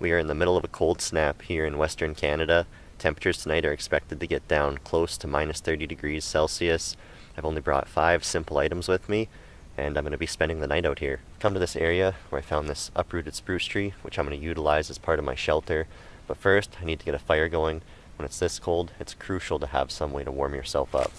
We are in the middle of a cold snap here in Western Canada. Temperatures tonight are expected to get down close to minus 30 degrees Celsius. I've only brought 5 simple items with me, and I'm going to be spending the night out here. Come to this area where I found this uprooted spruce tree, which I'm going to utilize as part of my shelter. But first, I need to get a fire going. When it's this cold, it's crucial to have some way to warm yourself up.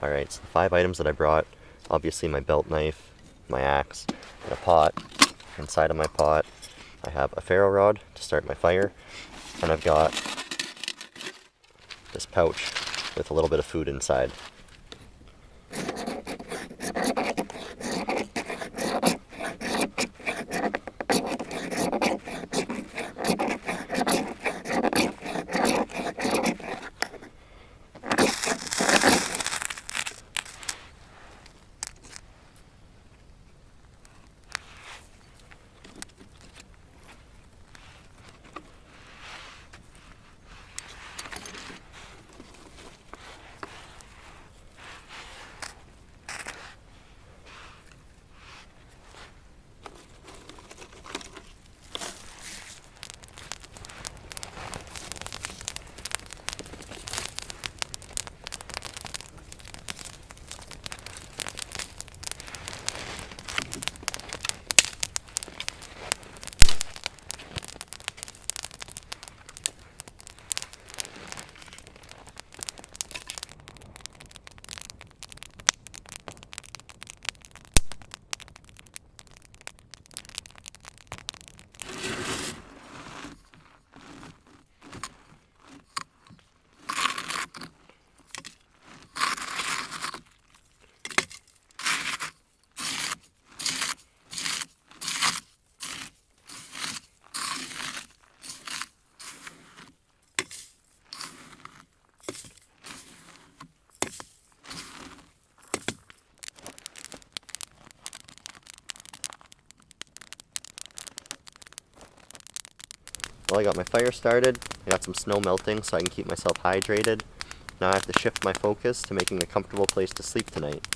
Alright, so the 5 items that I brought, obviously my belt knife, my axe, and a pot. Inside of my pot, I have a ferro rod to start my fire, and I've got this pouch with a little bit of food inside. Well, I got my fire started, I got some snow melting so I can keep myself hydrated. Now I have to shift my focus to making a comfortable place to sleep tonight.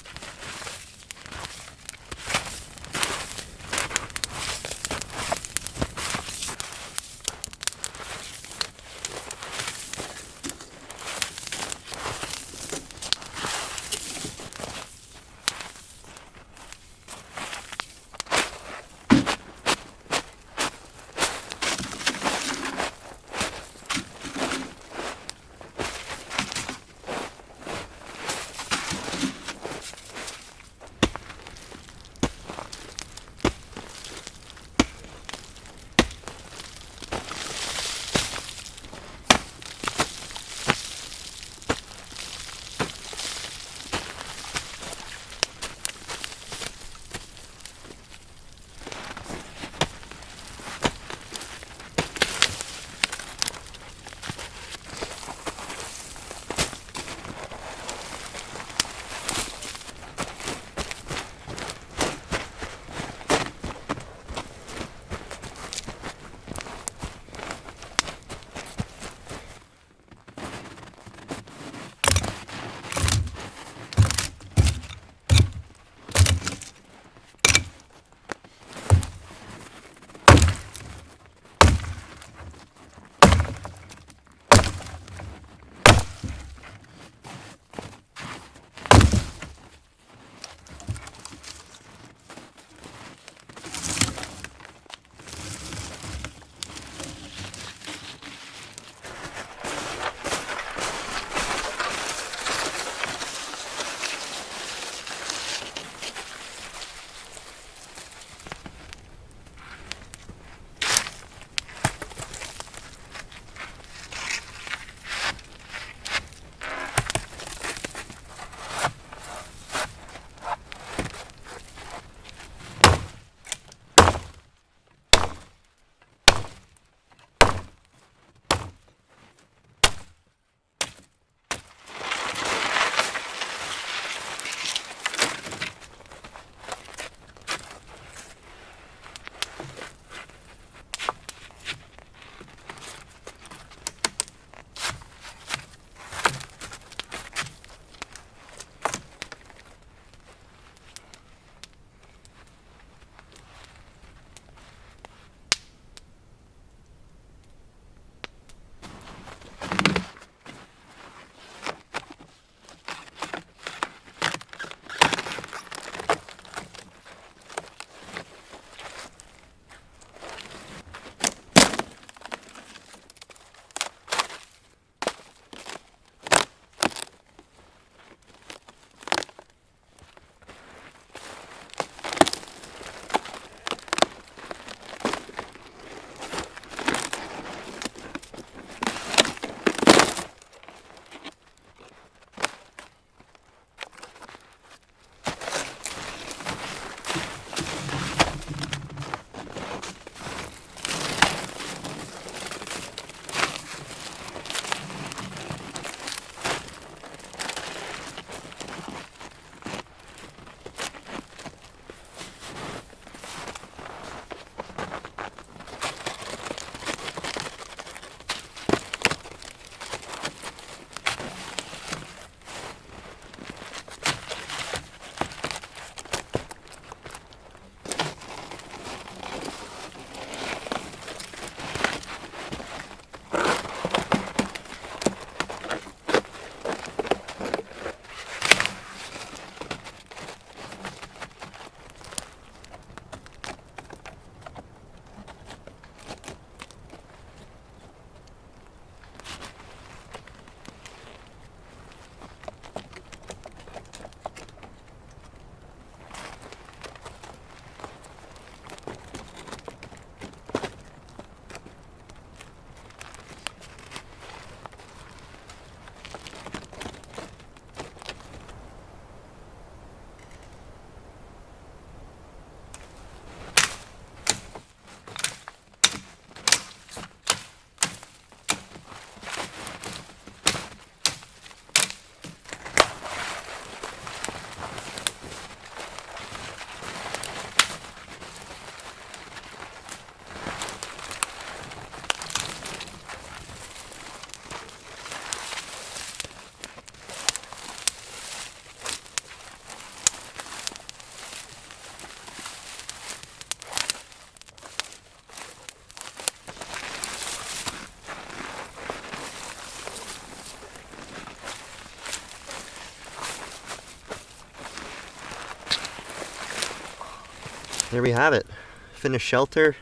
there we have it. Finished shelter.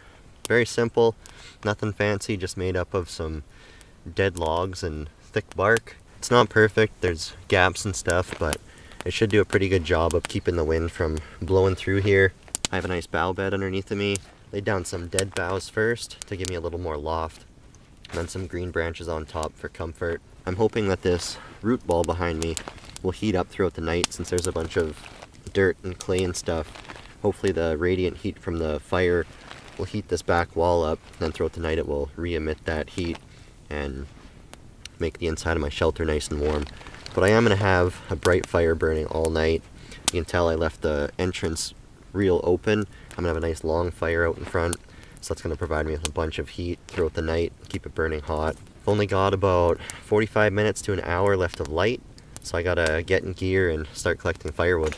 Very simple. Nothing fancy, just made up of some dead logs and thick bark. It's not perfect, there's gaps and stuff, but it should do a pretty good job of keeping the wind from blowing through here. I have a nice bough bed underneath of me. Laid down some dead boughs first to give me a little more loft, and then some green branches on top for comfort. I'm hoping that this root ball behind me will heat up throughout the night since there's a bunch of dirt and clay and stuff. Hopefully the radiant heat from the fire will heat this back wall up, and then throughout the night it will re-emit that heat and make the inside of my shelter nice and warm. But I am going to have a bright fire burning all night. You can tell I left the entrance real open. I'm going to have a nice long fire out in front, so that's going to provide me with a bunch of heat throughout the night, keep it burning hot. I've only got about 45 minutes to an hour left of light, so I got to get in gear and start collecting firewood.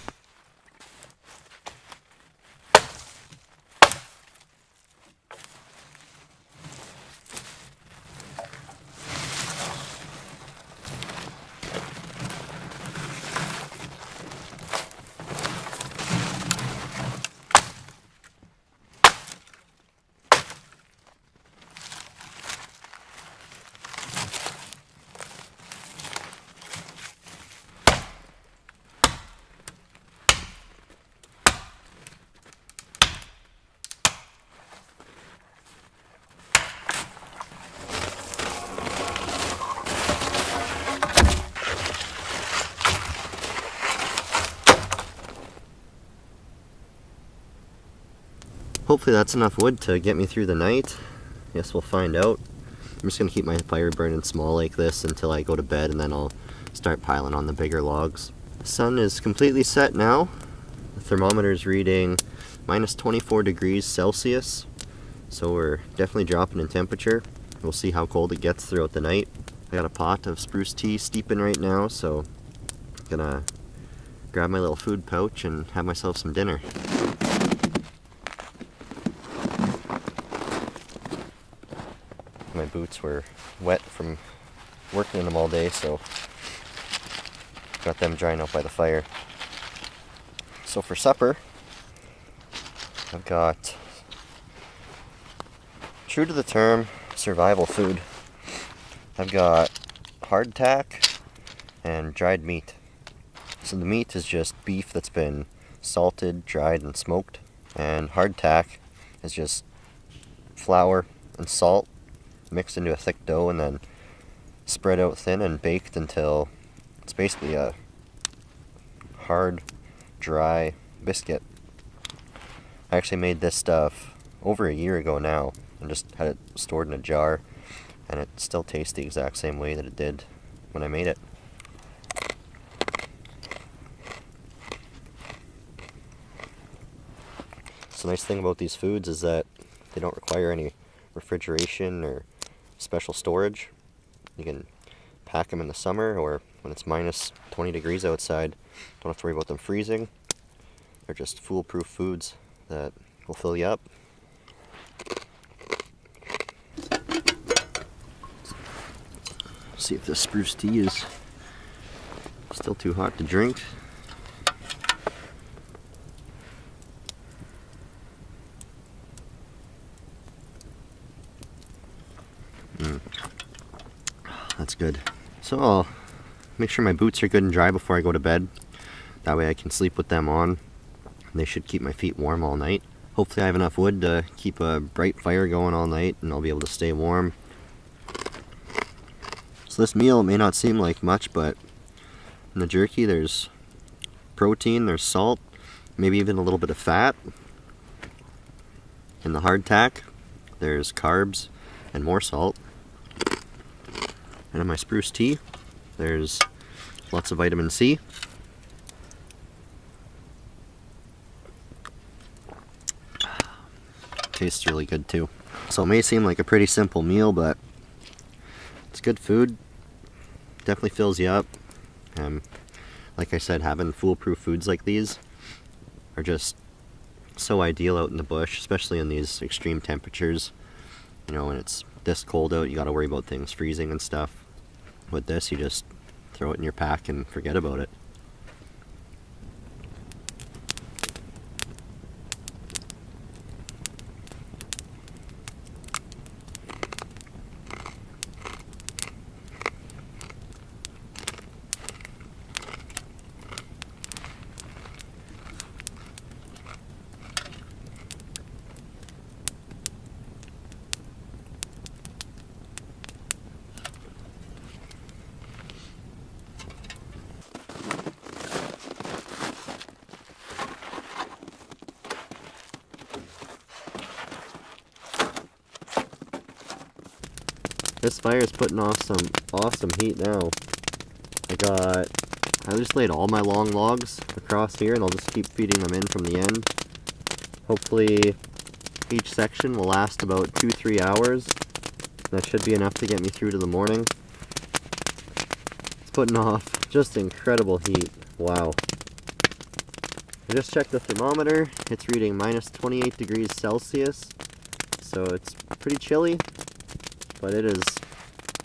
Hopefully that's enough wood to get me through the night. Guess we'll find out. I'm just going to keep my fire burning small like this until I go to bed, and then I'll start piling on the bigger logs. The sun is completely set now. The thermometer is reading minus 24 degrees Celsius, so we're definitely dropping in temperature. We'll see how cold it gets throughout the night. I got a pot of spruce tea steeping right now, so I'm gonna grab my little food pouch and have myself some dinner. My boots were wet from working in them all day, so got them drying out by the fire. So for supper, I've got, true to the term, survival food. I've got hardtack and dried meat. So the meat is just beef that's been salted, dried, and smoked. And hardtack is just flour and salt mixed into a thick dough and then spread out thin and baked until it's basically a hard, dry biscuit. I actually made this stuff over a year ago now and just had it stored in a jar, and it still tastes the exact same way that it did when I made it. So the nice thing about these foods is that they don't require any refrigeration or special storage. You can pack them in the summer or when it's minus 20 degrees outside. Don't have to worry about them freezing. They're just foolproof foods that will fill you up. See if this spruce tea is still too hot to drink. That's good. So I'll make sure my boots are good and dry before I go to bed. That way I can sleep with them on. They should keep my feet warm all night. Hopefully I have enough wood to keep a bright fire going all night and I'll be able to stay warm. So this meal may not seem like much, but in the jerky there's protein, there's salt, maybe even a little bit of fat. In the hardtack there's carbs and more salt. And in my spruce tea, there's lots of vitamin C. Tastes really good too. So it may seem like a pretty simple meal, but it's good food. Definitely fills you up. Like I said, having foolproof foods like these are just so ideal out in the bush, especially in these extreme temperatures. You know, when it's this cold out, you got to worry about things freezing and stuff. With this, you just throw it in your pack and forget about it. This fire is putting off some awesome heat now. I just laid all my long logs across here and I'll just keep feeding them in from the end. Hopefully each section will last about 2-3 hours. That should be enough to get me through to the morning. It's putting off just incredible heat. Wow. I just checked the thermometer. It's reading minus 28 degrees Celsius. So it's pretty chilly, but it is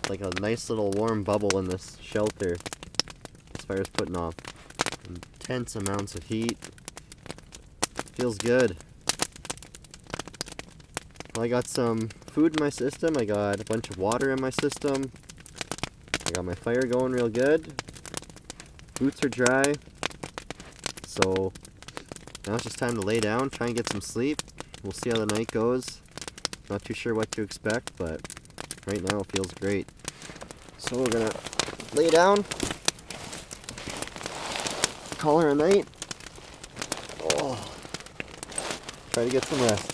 like a nice little warm bubble in this shelter. This fire's putting off intense amounts of heat. Feels good. Well, I got some food in my system. I got a bunch of water in my system. I got my fire going real good. Boots are dry. So now it's just time to lay down, try and get some sleep. We'll see how the night goes. Not too sure what to expect, but right now it feels great. So we're gonna lay down, call her a night. Oh, try to get some rest.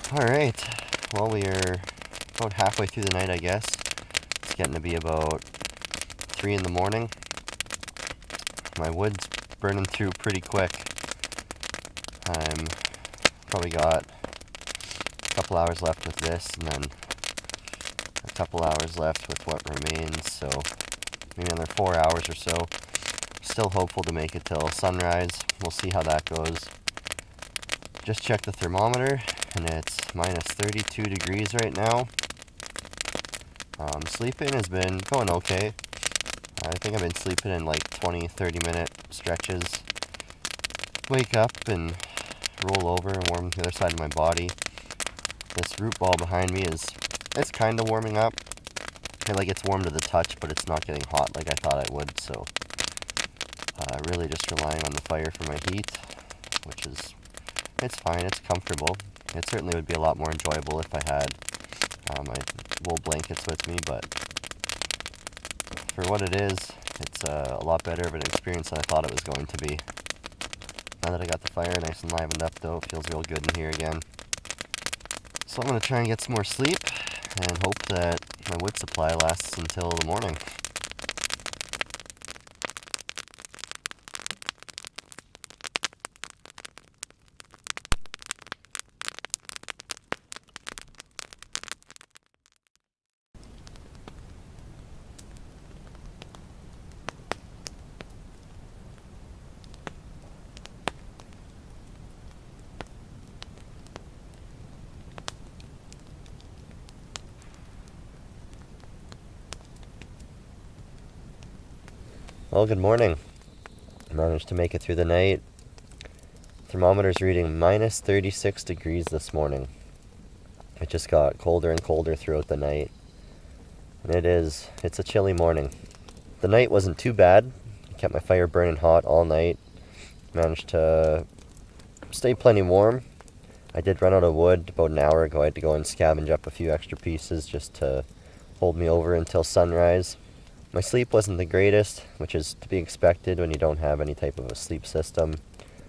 Alright, well, we are about halfway through the night, I guess. It's getting to be about 3 in the morning. My wood's burning through pretty quick. I'm probably got a couple hours left with this, and then a couple hours left with what remains, so maybe another 4 hours or so. Still hopeful to make it till sunrise. We'll see how that goes. Just checked the thermometer, and it's minus 32 degrees right now. Sleeping has been going okay. I think I've been sleeping in like 20-30 minute stretches. Wake up and roll over and warm the other side of my body. This root ball behind me it's kind of warming up. I feel like it's warm to the touch, but it's not getting hot like I thought it would, so really just relying on the fire for my heat, which is, it's fine, it's comfortable. It certainly would be a lot more enjoyable if I had my wool blankets with me, but for what it is, it's a lot better of an experience than I thought it was going to be. Now that I got the fire nice and livened up though, it feels real good in here again. So I'm going to try and get some more sleep and hope that my wood supply lasts until the morning. Well, good morning. I managed to make it through the night. Thermometer's reading minus 36 degrees this morning. It just got colder and colder throughout the night. And it's a chilly morning. The night wasn't too bad. I kept my fire burning hot all night. Managed to stay plenty warm. I did run out of wood about an hour ago. I had to go and scavenge up a few extra pieces just to hold me over until sunrise. My sleep wasn't the greatest, which is to be expected when you don't have any type of a sleep system.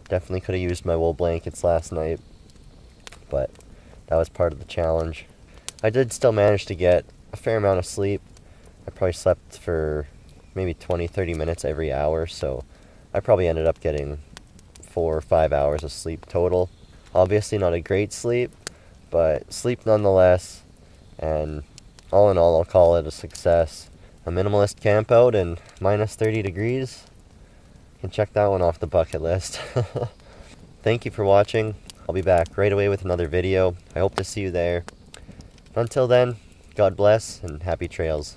Definitely could have used my wool blankets last night, but that was part of the challenge. I did still manage to get a fair amount of sleep. I probably slept for maybe 20-30 minutes every hour, so I probably ended up getting 4 or 5 hours of sleep total. Obviously not a great sleep, but sleep nonetheless, and all in all, I'll call it a success. A minimalist camp out and minus 30 degrees. You can check that one off the bucket list. Thank you for watching. I'll be back right away with another video. I hope to see you there. Until then, God bless and happy trails.